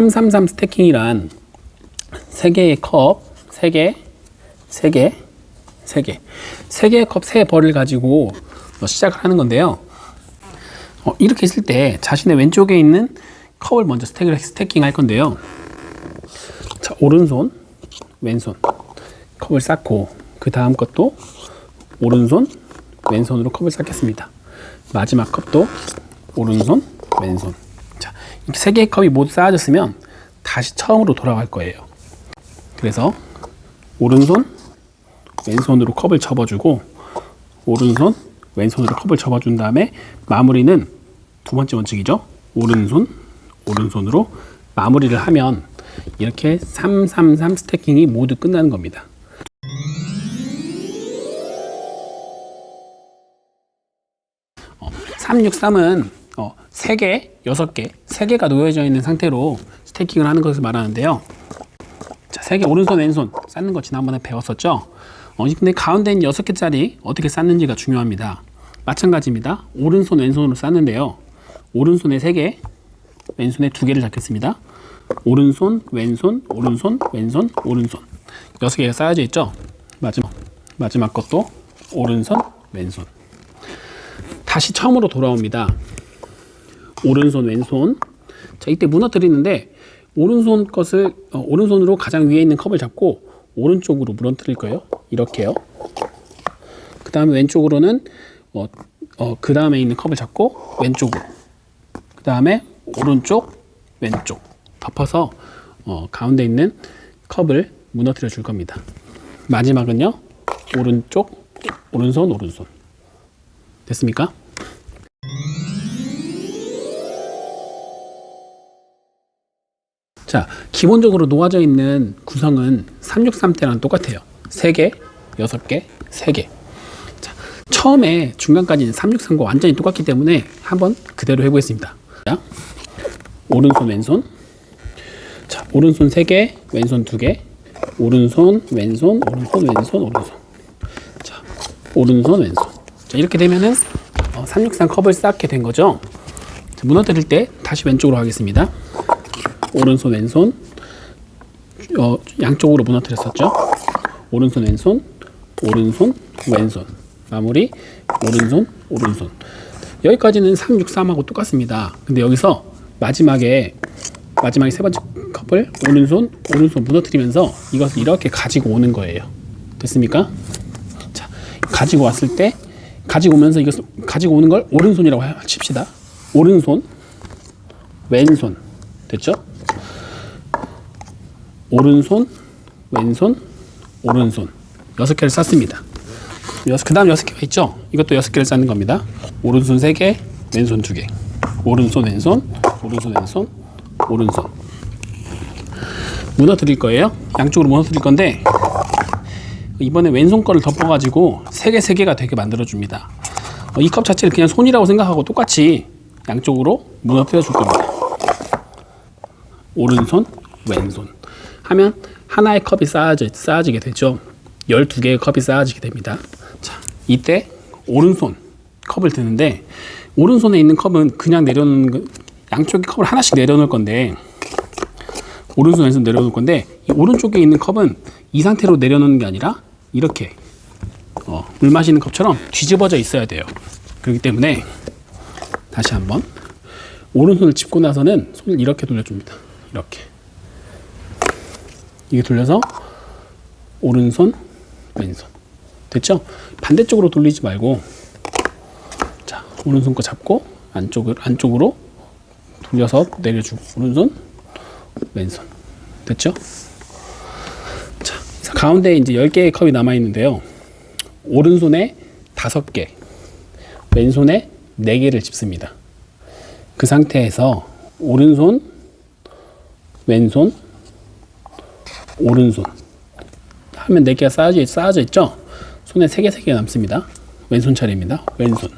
333 스태킹이란 3개의 컵, 3개의 컵 3벌을 가지고 시작을 하는 건데요. 이렇게 있을 때 자신의 왼쪽에 있는 컵을 먼저 스태킹 할 건데요. 자, 오른손, 왼손 컵을 쌓고 그 다음 것도 오른손, 왼손으로 컵을 쌓겠습니다. 마지막 컵도 오른손, 왼손. 자, 이렇게 3개의 컵이 모두 쌓아졌으면 다시 처음으로 돌아갈 거예요. 그래서 오른손, 왼손으로 컵을 접어주고 오른손, 왼손으로 컵을 접어준 다음에 마무리는 두 번째 원칙이죠. 오른손, 오른손으로 마무리를 하면 이렇게 333 스태킹이 모두 끝나는 겁니다. 어, 363은 3개, 6개, 3개가 놓여져 있는 상태로 스태킹을 하는 것을 말하는데요. 자, 3개 오른손, 왼손 쌓는 거 지난번에 배웠었죠? 근데 가운데 있는 6개짜리 어떻게 쌓는지가 중요합니다. 마찬가지입니다. 오른손, 왼손으로 쌓는데요. 오른손에 3개, 왼손에 2개를 잡겠습니다. 오른손, 왼손, 오른손, 왼손, 오른손 6개가 쌓여져 있죠? 마지막 것도 오른손, 왼손. 다시 처음으로 돌아옵니다. 오른손, 왼손. 자, 이때 무너뜨리는데 오른손 것을 오른손으로 가장 위에 있는 컵을 잡고 오른쪽으로 무너뜨릴 거예요. 이렇게요. 그 다음에 왼쪽으로는 그 다음에 있는 컵을 잡고 왼쪽으로. 그 다음에 오른쪽, 왼쪽 덮어서 가운데 있는 컵을 무너뜨려 줄 겁니다. 마지막은요. 오른쪽, 오른손, 오른손. 됐습니까? 자, 기본적으로 놓아져 있는 구성은 363대랑 똑같아요. 3개, 6개, 3개. 자, 처음에 중간까지는 363과 완전히 똑같기 때문에 한번 그대로 해보겠습니다. 자, 오른손, 왼손. 자, 오른손 3개, 왼손 2개. 오른손, 왼손, 오른손, 왼손, 오른손. 자, 오른손, 왼손. 자, 이렇게 되면은 363 컵을 쌓게 된 거죠. 자, 무너뜨릴 때 다시 왼쪽으로 하겠습니다. 오른손, 왼손. 양쪽으로 무너뜨렸었죠. 오른손, 왼손, 오른손, 왼손. 마무리 오른손, 오른손. 여기까지는 363하고 똑같습니다. 근데 여기서 마지막에 세 번째 컵을 오른손, 오른손 무너뜨리면서 이것을 이렇게 가지고 오는 거예요. 됐습니까? 자, 가지고 왔을 때 가지고 오면서 이것을 가지고 오는 걸 오른손이라고 칩시다. 오른손, 왼손. 됐죠? 오른손, 왼손, 오른손 6개를 쌓습니다. 그 다음 6개가 있죠? 이것도 6개를 쌓는 겁니다. 오른손 3개, 왼손 2개. 오른손, 왼손, 오른손, 왼손, 오른손. 무너뜨릴 거예요. 양쪽으로 무너뜨릴 건데 이번에 왼손 거를 덮어가지고 3개가 되게 만들어줍니다. 이 컵 자체를 그냥 손이라고 생각하고 똑같이 양쪽으로 무너뜨려 줄 겁니다. 오른손, 왼손 하면 하나의 컵이 쌓아지게 되죠. 12개의 컵이 쌓아지게 됩니다. 자, 이때 오른손 컵을 드는데 오른손에 있는 컵은 그냥 내려놓는 양쪽의 컵을 하나씩 내려놓을 건데 오른손, 왼손 내려놓을 건데 이 오른쪽에 있는 컵은 이 상태로 내려놓는 게 아니라 이렇게 물 마시는 컵처럼 뒤집어져 있어야 돼요. 그렇기 때문에 다시 한번 오른손을 짚고 나서는 손을 이렇게 돌려줍니다. 이렇게 이게 돌려서 오른손, 왼손. 됐죠? 반대쪽으로 돌리지 말고 자, 오른손 거 잡고 안쪽으로 돌려서 내려주고 오른손, 왼손. 됐죠? 자, 가운데 이제 10개의 컵이 남아 있는데요. 오른손에 5개, 왼손에 4개를 짚습니다. 그 상태에서 오른손, 왼손, 오른손 하면 4개가 쌓아져 있죠? 손에 3개가 남습니다. 왼손 차례입니다. 왼손,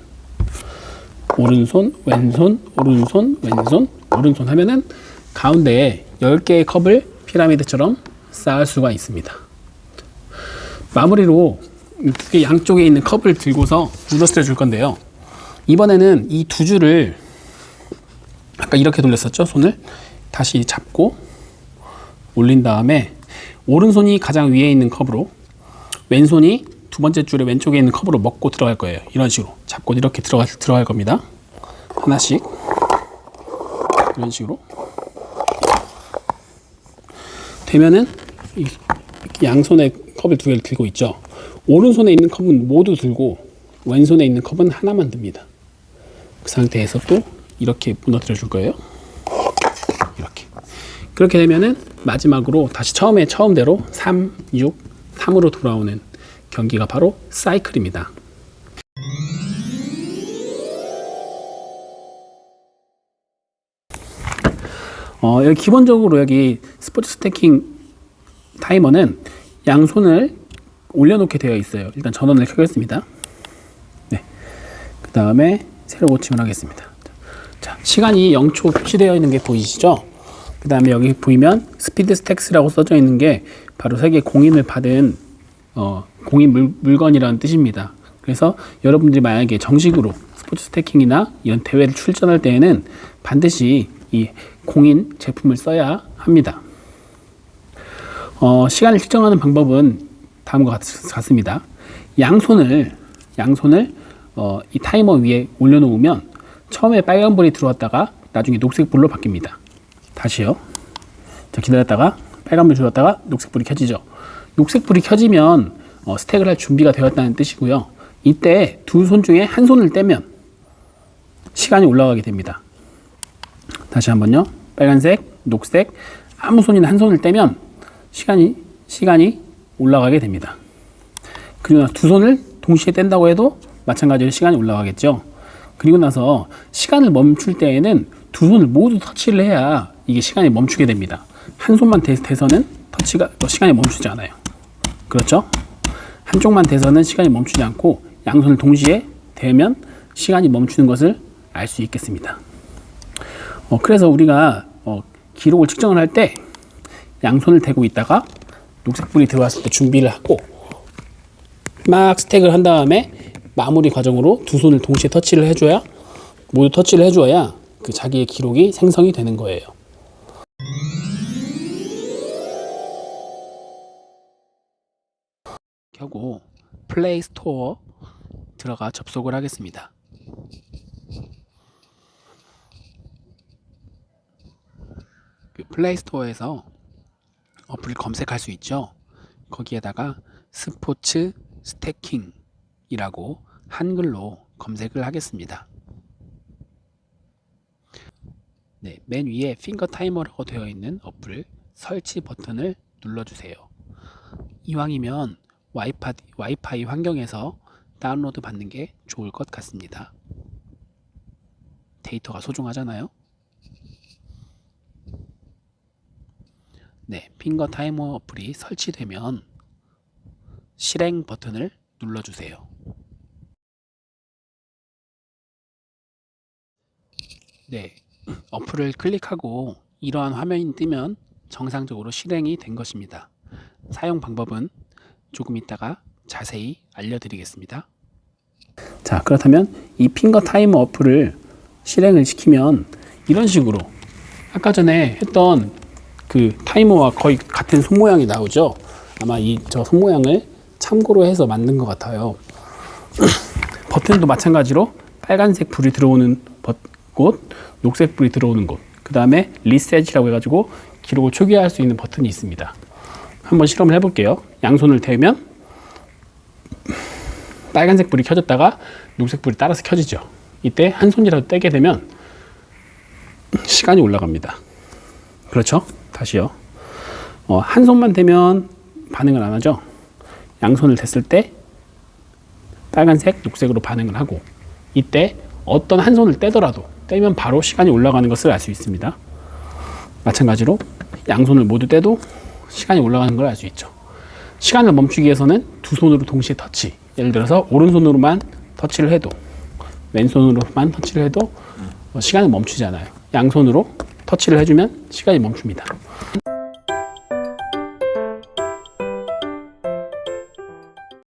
오른손, 왼손, 오른손, 왼손, 오른손 하면은 가운데에 10개의 컵을 피라미드처럼 쌓을 수가 있습니다. 마무리로 양쪽에 있는 컵을 들고서 무너뜨려 줄 건데요. 이번에는 이 두 줄을 아까 이렇게 돌렸었죠? 손을 다시 잡고 올린 다음에 오른손이 가장 위에 있는 컵으로 왼손이 두 번째 줄의 왼쪽에 있는 컵으로 먹고 들어갈 거예요. 이런 식으로 잡고 이렇게 들어갈 겁니다. 하나씩 이런 식으로 되면은 양손에 컵을 두 개를 들고 있죠. 오른손에 있는 컵은 모두 들고 왼손에 있는 컵은 하나만 듭니다. 그 상태에서 또 이렇게 무너뜨려 줄 거예요. 이렇게. 그렇게 되면은 마지막으로 다시 처음대로 3, 6, 3으로 돌아오는 경기가 바로 사이클입니다. 여기 기본적으로 여기 스포츠 스태킹 타이머는 양손을 올려놓게 되어 있어요. 일단 전원을 켜겠습니다. 네. 그 다음에 세로 고침을 하겠습니다. 자, 시간이 0초 표시되어 있는 게 보이시죠? 그 다음에 여기 보이면 스피드 스택스라고 써져 있는 게 바로 세계 공인을 받은 공인 물건이라는 뜻입니다. 그래서 여러분들이 만약에 정식으로 스포츠 스태킹이나 이런 대회를 출전할 때에는 반드시 이 공인 제품을 써야 합니다. 시간을 측정하는 방법은 다음과 같습니다. 양손을 이 타이머 위에 올려놓으면 처음에 빨간불이 들어왔다가 나중에 녹색불로 바뀝니다. 다시요. 자, 기다렸다가 빨간불이 들어왔다가 녹색불이 켜지죠. 녹색불이 켜지면 스택을 할 준비가 되었다는 뜻이고요. 이때 두 손 중에 한 손을 떼면 시간이 올라가게 됩니다. 다시 한번요. 빨간색, 녹색, 아무 손이나 한 손을 떼면 시간이 올라가게 됩니다. 그리고 나서 두 손을 동시에 뗀다고 해도 마찬가지로 시간이 올라가겠죠. 그리고 나서 시간을 멈출 때에는 두 손을 모두 터치를 해야 이게 시간이 멈추게 됩니다. 한 손만 대서는 시간이 멈추지 않아요. 그렇죠? 한쪽만 대서는 시간이 멈추지 않고 양손을 동시에 대면 시간이 멈추는 것을 알 수 있겠습니다. 그래서 우리가 기록을 측정을 할 때 양손을 대고 있다가 녹색불이 들어왔을 때 준비를 하고 막 스택을 한 다음에 마무리 과정으로 두 손을 동시에 모두 터치를 해줘야 그 자기의 기록이 생성이 되는 거예요. 켜고 플레이 스토어 들어가 접속을 하겠습니다. 그 플레이 스토어에서 어플을 검색할 수 있죠. 거기에다가 스포츠 스태킹이라고 한글로 검색을 하겠습니다. 네, 맨 위에 핑거 타이머라고 되어 있는 어플 설치 버튼을 눌러주세요. 이왕이면 와이파이 환경에서 다운로드 받는 게 좋을 것 같습니다. 데이터가 소중하잖아요. 네, 핑거 타이머 어플이 설치되면 실행 버튼을 눌러주세요. 네, 어플을 클릭하고 이러한 화면이 뜨면 정상적으로 실행이 된 것입니다. 사용 방법은 조금 이따가 자세히 알려드리겠습니다. 자, 그렇다면 이 핑거 타이머 어플을 실행을 시키면 이런 식으로 아까 전에 했던 그 타이머와 거의 같은 손 모양이 나오죠. 아마 저 손 모양을 참고로 해서 만든 것 같아요. 버튼도 마찬가지로 빨간색 불이 들어오는 곳, 녹색 불이 들어오는 곳, 그 다음에 리셋이라고 해가지고 기록을 초기화할 수 있는 버튼이 있습니다. 한번 실험을 해볼게요. 양손을 대면 빨간색 불이 켜졌다가 녹색 불이 따라서 켜지죠. 이때 한 손이라도 떼게 되면 시간이 올라갑니다. 그렇죠? 다시요. 한 손만 대면 반응을 안 하죠. 양손을 댔을 때 빨간색, 녹색으로 반응을 하고 이때 어떤 한 손을 떼면 바로 시간이 올라가는 것을 알 수 있습니다. 마찬가지로 양손을 모두 떼도 시간이 올라가는 걸 알 수 있죠. 시간을 멈추기 위해서는 두 손으로 동시에 터치. 예를 들어서 오른손으로만 터치를 해도 왼손으로만 터치를 해도 시간을 멈추지 않아요. 양손으로 터치를 해주면 시간이 멈춥니다.